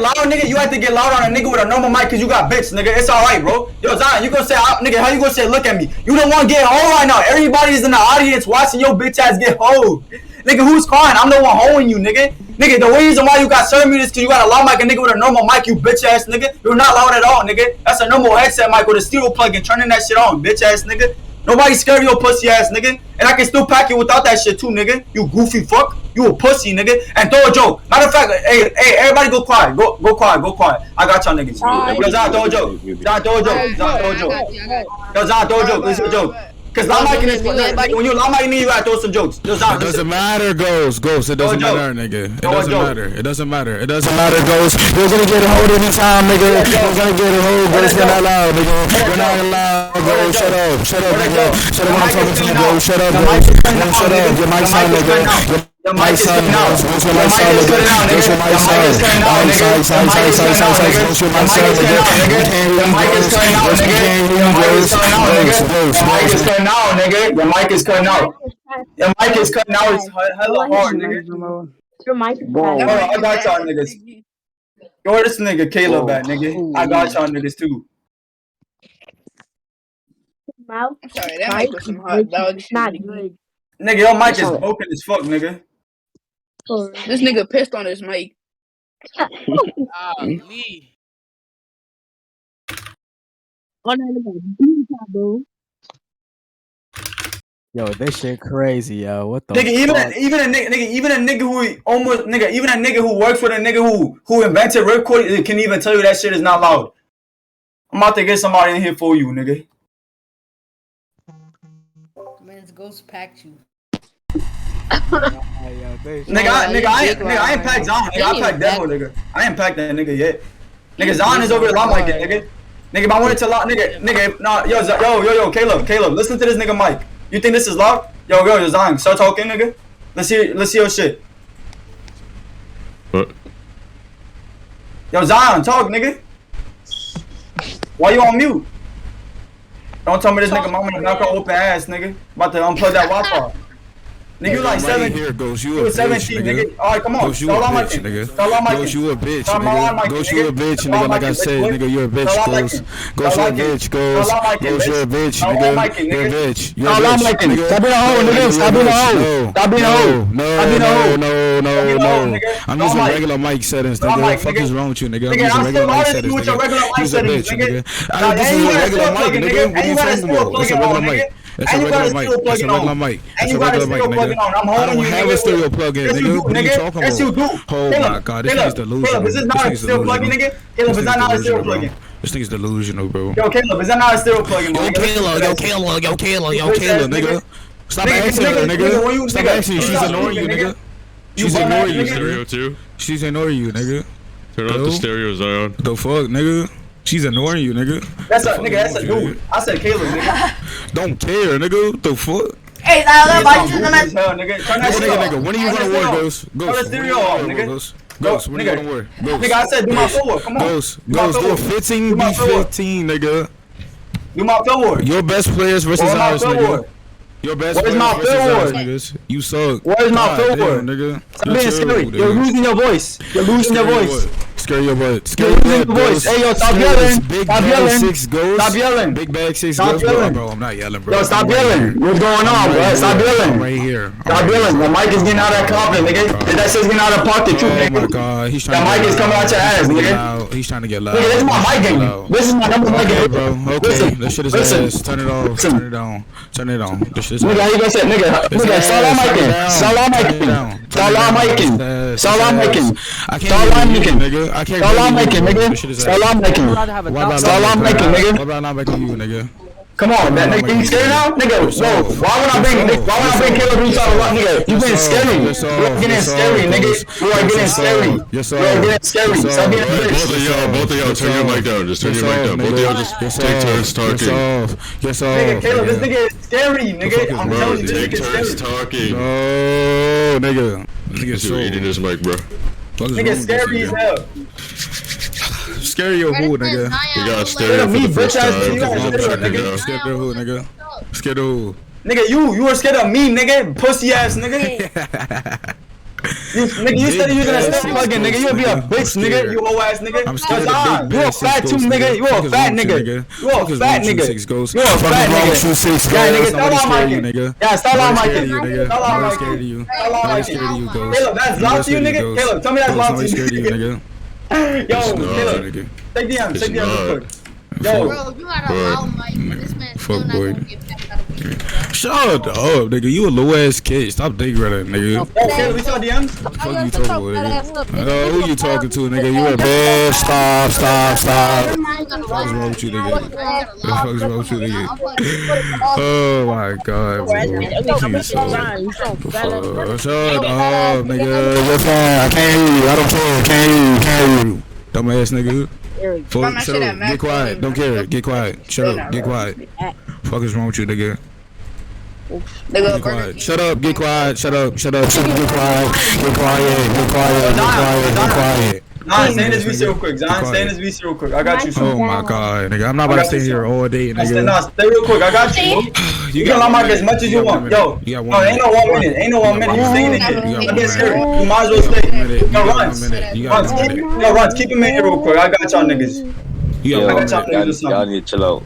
loud, nigga, you have to get loud on a nigga with a normal mic because you got bitch, nigga. It's alright, bro. Yo, Zion, you gonna say, nigga, how you gonna say, look at me? You the one get hoed right now. Everybody's in the audience watching your bitch ass get hoed. Nigga, who's crying? I'm the one hoeing you, nigga. Nigga, the reason why you got served me is because you got a loud mic, a nigga with a normal mic, you bitch ass nigga. You're not loud at all, nigga. That's a normal headset mic with a stereo plug and turning that shit on, bitch ass nigga. Nobody scared of your pussy ass nigga. And I can still pack you without that shit too, nigga. You goofy fuck. You a pussy, nigga. And throw a joke. Matter of fact, hey, everybody go quiet. Go quiet. I got y'all niggas. Yo, Zion, throw a joke. Zion, throw a joke. Yo, Zion, throw a joke. Listen to a joke. Cause when you loud mic, you gotta throw some jokes. Yo, Zion, it doesn't matter, Ghost. It doesn't matter, nigga. It doesn't matter. Ghost. You're gonna get a hold anytime, nigga. You're gonna get a hold, Ghost. You're not loud, nigga. You're not loud, Ghost. Shut up, nigga. Shut up when I'm talking to you, Ghost. Shut up, Ghost. Shut up. Your mic's on, nigga. Your mic's on, Ghost. What's your mic's on, nigga? What's your mic's on? What's your mic's on, nigga? Your mic is cutting out, nigga. Your mic is cutting out. Your mic is cutting out. It's hella hard, nigga. Your mic is cutting out. I got y'all niggas. Yo, this nigga Caleb back, nigga. I got y'all niggas too. I'm sorry, that mic was some hot dog shit. Not good. Nigga, your mic is broken as fuck, nigga. This nigga pissed on his mic. Lee. Yo, this shit crazy, yo. What the nigga, fuck? even a nigga who almost nigga, even a nigga who works with a nigga who invented ripcord can even tell you that shit is not loud. I'm about to get somebody in here for you, nigga. Man's ghost packed you. Nigga, I ain't packed Zion. Nigga, I packed Devil, nigga. I ain't packed that nigga yet. Nigga, Zion is over here loud mic, nigga. Nigga, if I wanted to loud, nigga, nah, yo, Caleb, listen to this nigga mic. You think this is loud? Yo, Zion, start talking, nigga. Let's hear your shit. What? Yo, Zion, talk, nigga. Why you on mute? Don't tell me this nigga mama knock her open ass, nigga. About to unplug that Wi-Fi. Nigga, you like 17. Here, Ghost, you a 17, bitch, nigga. Alright, come on. Ghost, you a bitch, nigga. Ghost, you a bitch, nigga. Ghost, you a bitch, nigga. Like I said, nigga, you're a bitch, Ghost. Ghost, you're a bitch, Ghost. Ghost, you're a bitch, nigga. You're a bitch. You're a bitch. Stop being a hoe, nigga. Stop being a hoe. Stop being a hoe. No. I'm using regular mic settings, nigga. What the fuck is wrong with you, nigga? I'm using regular mic settings, nigga. You're a bitch, nigga. This is a regular mic, nigga. What are you talking about? It's a regular mic. It's a regular mic. It's a regular mic. It's a regular mic, nigga. I don't have a stereo plug-in, nigga. What are you talking about? Yes, you do. Oh my god, this nigga's delusional. Caleb, is this not a stereo plug-in, nigga? Caleb, is that not a stereo plug-in? This nigga's delusional, bro. Yo, Caleb, is that not a stereo plug-in? Yo, Caleb, nigga. Stop asking her, nigga. Stop asking. She's ignoring you, nigga. She's ignoring you, Stereo too. She's ignoring you, nigga. Turn off the stereo, Zion. The fuck, nigga. She's ignoring you, nigga. That's a dude. I said Caleb, nigga. Don't care, nigga. What the fuck? Hey, Zion, nigga. When are you gonna work, Ghost? Turn the stereo off, nigga. Ghost, when are you gonna work? Nigga, I said do my footwork. Come on. Ghost, do a 15 v 15, nigga. Do my footwork. Your best players versus ours, nigga. Your best players versus ours, niggas. You suck. Where's my footwork? Nigga. Stop being scary. You're losing your voice. You're losing your voice. Scary your butt. Scary your voice. Hey, yo, stop yelling. Stop yelling. Stop yelling. Big bag 6 Stop goes. yelling. Bro, I'm not yelling, bro. Yo, stop yelling. What's going on, bro? Stop yelling. I'm right here. Stop yelling. The mic is getting out of confidence, nigga. That shit's getting out of pocket, too, nigga. Oh my god, he's trying to get loud. That mic is coming out your ass, nigga. He's trying to get loud. Nigga, this is my mic game. This is my number mic game. Bro, okay. This shit is ass. Turn it off. Turn it down. Turn it on. This shit is nigga, how you gonna say, nigga, salam micing. Salam micing. Salam micing. Salam micing. Salam micing. Nigga, I can't. Salam micing, nigga. Salam micing. Salam micing, nigga. Why would I not make you, nigga? Come on, that nigga, you scared now? Nigga, no. Why would I bring Caleb inside of what, nigga? You been scary. You are getting scary, nigga. You are getting scary. You are getting scary. Stop being a bitch. Both of y'all, turn your mic down. Just turn your mic down. Both of y'all just take turns talking. Nigga, Caleb, this nigga is scary, nigga. I'm telling you, take this nigga turns is scary. talking. Oh, nigga. Nigga's eating his mic, bro. Nigga, scary as hell. Scary your who, nigga? You got stereo for the first time. Scared of who, nigga? Scared of who? Nigga, you were scared of me, nigga. Pussy ass nigga. Nigga, you started using that snake plug-in, nigga. You'll be a bitch, nigga. You hoe ass nigga. I'm scared of Zion, big you a bad fat too, nigga. You a fat nigga. You a fat nigga. You a fat nigga. Yeah, nigga, stop on my nigga. Yeah, stop on my nigga. Stop on my scared of you. Stop on my Nobody's scared of you, Ghost. Caleb, that's loud to you, nigga. Caleb, tell me that's loud to you, scared of you, nigga. Yo, It's not, Caleb, nigga. take DM It's real not. quick. Yo, Bro, you got a loud mic, but this man's still Fuck not boy. gonna get back out of here. Shut up, nigga. You a low ass kid. Stop dick running, nigga. yo, Caleb, we saw DMs. Fuck you talking about, nigga? Who you talking to, nigga? You a bitch. Stop. What's wrong with you, nigga? What the fuck is wrong with you, nigga? Oh my god, bro. Please, Shut up, nigga. You're fine. I can't hear you. I don't care. Can't hear you. Dumbass nigga. Fuck, shut up. Get quiet. Don't care. Get quiet. Shut up. Get quiet. Fuck is wrong with you, nigga? Get quiet. Shut up. Get quiet. Shut up. Get quiet. Get quiet. Nah, stay in this VC real quick. Zion, stay in this VC real quick. I got you, Oh son. my god, nigga. I'm not about to stay here all day, Nah, nigga. stay real quick. I got you. You can unlock as much as you want. Yo, no, ain't no 1 minute. Ain't no 1 minute. You staying in here. Don't get scared. You might as well stay. Yo, runs. Keep him in here real quick. I got y'all niggas. You I got got y'all niggas or something. Y'all need to chill out.